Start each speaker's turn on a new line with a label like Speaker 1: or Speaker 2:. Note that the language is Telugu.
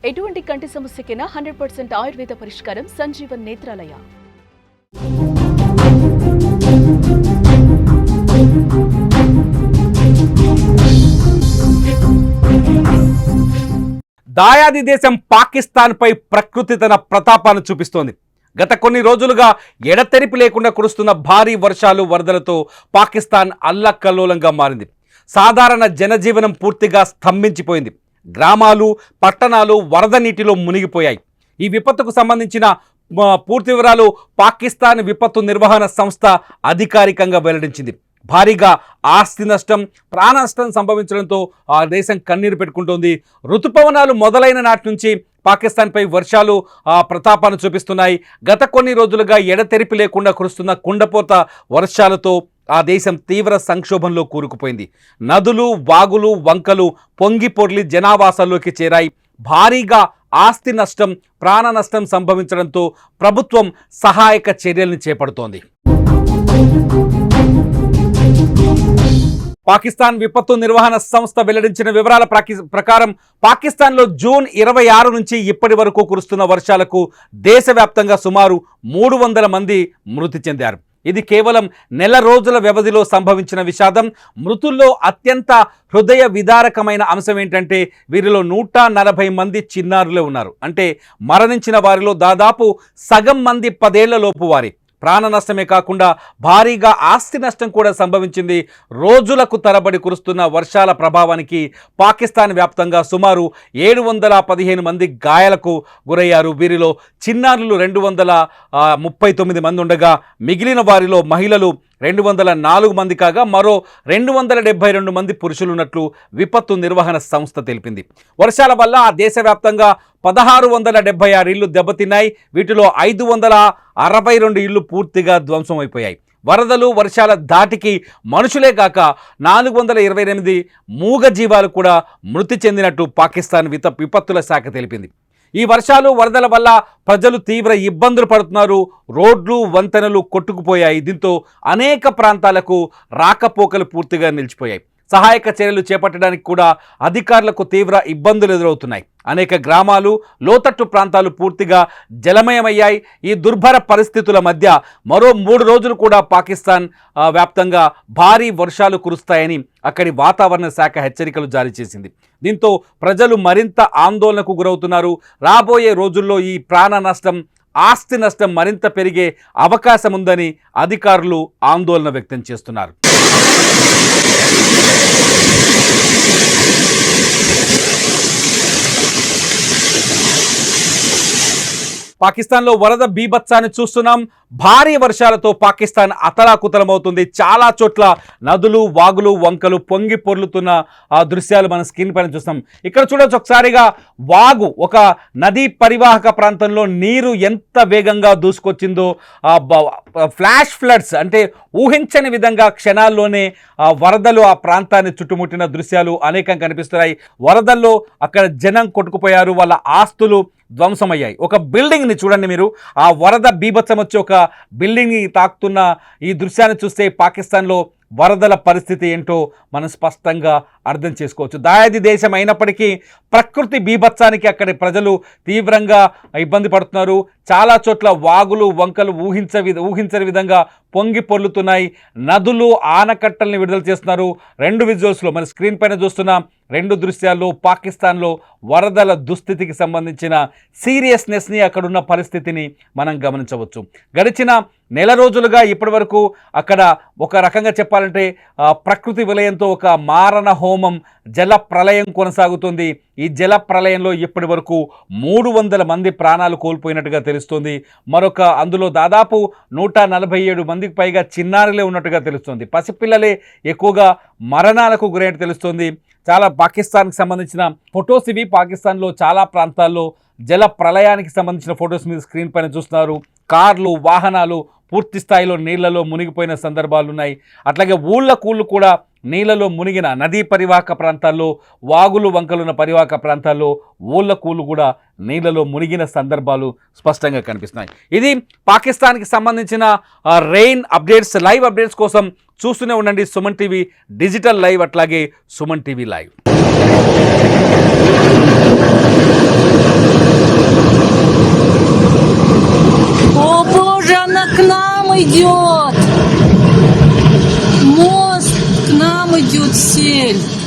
Speaker 1: ఎటువంటి కంటి సమస్యకైనా 100% ఆయుర్వేద పరిష్కారం సంజీవన్ నేత్రాలయ.
Speaker 2: దాయాది దేశం పాకిస్తాన్ పై ప్రకృతి తన ప్రతాపాన్ని చూపిస్తోంది. గత కొన్ని రోజులుగా ఎడతెరిపి లేకుండా కురుస్తున్న భారీ వర్షాలు వరదలతో పాకిస్తాన్ అల్లకల్లోలంగా మారింది. సాధారణ జనజీవనం పూర్తిగా స్తంభించిపోయింది. గ్రామాలు, పట్టణాలు వరద నీటిలో మునిగిపోయాయి. ఈ విపత్తుకు సంబంధించిన పూర్తి వివరాలు పాకిస్తాన్ విపత్తు నిర్వహణ సంస్థ అధికారికంగా వెల్లడించింది. భారీగా ఆస్తి నష్టం, ప్రాణ నష్టం సంభవించడంతో ఆ దేశం కన్నీరు పెట్టుకుంటోంది. ఋతుపవనాలు మొదలైన నాటి నుంచి పాకిస్తాన్పై వర్షాలు ప్రతాపాన్ని చూపిస్తున్నాయి. గత కొన్ని రోజులుగా ఎడతెరిపి లేకుండా కురుస్తున్న కుండపోత వర్షాలతో ఆ దేశం తీవ్ర సంక్షోభంలో కూరుకుపోయింది. నదులు, వాగులు, వంకలు పొంగి పొర్లి జనావాసాల్లోకి చేరాయి. భారీగా ఆస్తి నష్టం, ప్రాణ నష్టం సంభవించడంతో ప్రభుత్వం సహాయక చర్యల్ని చేపడుతోంది. పాకిస్తాన్ విపత్తు నిర్వహణ సంస్థ వెల్లడించిన వివరాల ప్రకారం పాకిస్తాన్లో జూన్ 26 నుంచి ఇప్పటి వరకు కురుస్తున్న వర్షాలకు దేశవ్యాప్తంగా సుమారు 300 మంది మృతి చెందారు. ఇది కేవలం నెల రోజుల వ్యవధిలో సంభవించిన విషాదం. మృతుల్లో అత్యంత హృదయ విదారకమైన అంశం ఏంటంటే వీరిలో 140 మంది చిన్నారులే ఉన్నారు. అంటే మరణించిన వారిలో దాదాపు సగం మంది 10 ఏళ్ల లోపు వారి. ప్రాణ నష్టమే కాకుండా భారీగా ఆస్తి నష్టం కూడా సంభవించింది. రోజులకు తరబడి కురుస్తున్న వర్షాల ప్రభావానికి పాకిస్తాన్ వ్యాప్తంగా సుమారు 715 మంది గాయాలకు గురయ్యారు. వీరిలో చిన్నారులు 239 మంది ఉండగా మిగిలిన వారిలో మహిళలు 204 మంది కాగా మరో 272 మంది పురుషులున్నట్లు విపత్తు నిర్వహణ సంస్థ తెలిపింది. వర్షాల వల్ల ఆ దేశవ్యాప్తంగా 1676 ఇళ్లు దెబ్బతిన్నాయి. వీటిలో 562 ఇళ్లు పూర్తిగా ధ్వంసమైపోయాయి. వరదలు, వర్షాల ధాటికి మనుషులే కాక 428 మూగ జీవాలు కూడా మృతి చెందినట్టు పాకిస్తాన్ విపత్తుల శాఖ తెలిపింది. ఈ వర్షాలు, వరదల వల్ల ప్రజలు తీవ్ర ఇబ్బందులు పడుతున్నారు. రోడ్లు, వంతెనలు కొట్టుకుపోయాయి. దీంతో అనేక ప్రాంతాలకు రాకపోకలు పూర్తిగా నిలిచిపోయాయి. సహాయక చర్యలు చేపట్టడానికి కూడా అధికారులకు తీవ్ర ఇబ్బందులు ఎదురవుతున్నాయి. అనేక గ్రామాలు, లోతట్టు ప్రాంతాలు పూర్తిగా జలమయమయ్యాయి. ఈ దుర్భర పరిస్థితుల మధ్య మరో 3 రోజులు కూడా పాకిస్తాన్ వ్యాప్తంగా భారీ వర్షాలు కురుస్తాయని అక్కడి వాతావరణ శాఖ హెచ్చరికలు జారీ చేసింది. దీంతో ప్రజలు మరింత ఆందోళనకు గురవుతున్నారు. రాబోయే రోజుల్లో ఈ ప్రాణ నష్టం, ఆస్తి నష్టం మరింత పెరిగే అవకాశం ఉందని అధికారులు ఆందోళన వ్యక్తం చేస్తున్నారు. పాకిస్తాన్లో వరద బీభత్సాన్ని చూస్తున్నాం. భారీ వర్షాలతో పాకిస్తాన్ అతలాకుతలమవుతుంది. చాలా చోట్ల నదులు, వాగులు, వంకలు పొంగి పొర్లుతున్న ఆ దృశ్యాలు మన స్క్రీన్ పైన చూస్తాం. ఇక్కడ చూడొచ్చు ఒకసారిగా వాగు, ఒక నదీ పరివాహక ప్రాంతంలో నీరు ఎంత వేగంగా దూసుకొచ్చిందో. ఫ్లాష్ ఫ్లడ్స్ అంటే ఊహించని విధంగా క్షణాల్లోనే వరదలు ఆ ప్రాంతాన్ని చుట్టుముట్టిన దృశ్యాలు అనేకం కనిపిస్తున్నాయి. వరదల్లో అక్కడ జనం కొట్టుకుపోయారు, వాళ్ళ ఆస్తులు ధ్వంసమయ్యాయి. ఒక బిల్డింగ్ని చూడండి మీరు, ఆ వరద బీభత్సం వచ్చి ఒక బిల్డింగ్ని తాకుతున్న ఈ దృశ్యాన్ని చూస్తే పాకిస్తాన్లో వరదల పరిస్థితి ఏంటో మనం స్పష్టంగా అర్థం చేసుకోవచ్చు. దాయాది దేశం అయినప్పటికీ ప్రకృతి బీభత్సానికి అక్కడి ప్రజలు తీవ్రంగా ఇబ్బంది పడుతున్నారు. చాలా చోట్ల వాగులు, వంకలు ఊహించని విధంగా పొంగి పొర్లుతున్నాయి. నదులు, ఆనకట్టల్ని విడుదల చేస్తున్నారు. 2 విజువల్స్లో మన స్క్రీన్ పైన చూస్తున్న 2 దృశ్యాల్లో పాకిస్తాన్లో వరదల దుస్థితికి సంబంధించిన సీరియస్నెస్ని, అక్కడున్న పరిస్థితిని మనం గమనించవచ్చు. గడిచిన నెల రోజులుగా ఇప్పటి వరకు అక్కడ ఒక రకంగా చెప్పాలంటే ప్రకృతి విలయంతో ఒక మారణ హోమం, జల ప్రళయం కొనసాగుతుంది. ఈ జల ప్రళయంలో ఇప్పటి వరకు 300 మంది ప్రాణాలు కోల్పోయినట్టుగా తెలుస్తుంది. అందులో దాదాపు 147 మందికి పైగా చిన్నారులే ఉన్నట్టుగా తెలుస్తుంది. పసిపిల్లలే ఎక్కువగా మరణాలకు గురైనట్టు తెలుస్తుంది. చాలా పాకిస్తాన్కి సంబంధించిన ఫొటోస్ ఇవి. పాకిస్తాన్లో చాలా ప్రాంతాల్లో జల ప్రళయానికి సంబంధించిన ఫొటోస్ మీద స్క్రీన్ పైన చూస్తున్నారు. కార్లు, వాహనాలు పూర్తి స్థాయిలో నీళ్లలో మునిగిపోయిన సందర్భాలు ఉన్నాయి. అట్లాగే ఊళ్ళకూళ్ళు కూడా నీళ్లలో మునిగిన నదీ పరివాహక ప్రాంతాల్లో, వాగులు, వంకలున్న పరివాహక ప్రాంతాల్లో ఊళ్ళకూళ్ళు కూడా నీళ్లలో మునిగిన సందర్భాలు స్పష్టంగా కనిపిస్తున్నాయి. ఇది పాకిస్తాన్కి సంబంధించిన రెయిన్ అప్డేట్స్, లైవ్ అప్డేట్స్ కోసం చూస్తూనే ఉండండి సుమన్ టీవీ డిజిటల్ లైవ్, అట్లాగే సుమన్ టీవీ లైవ్.
Speaker 3: details.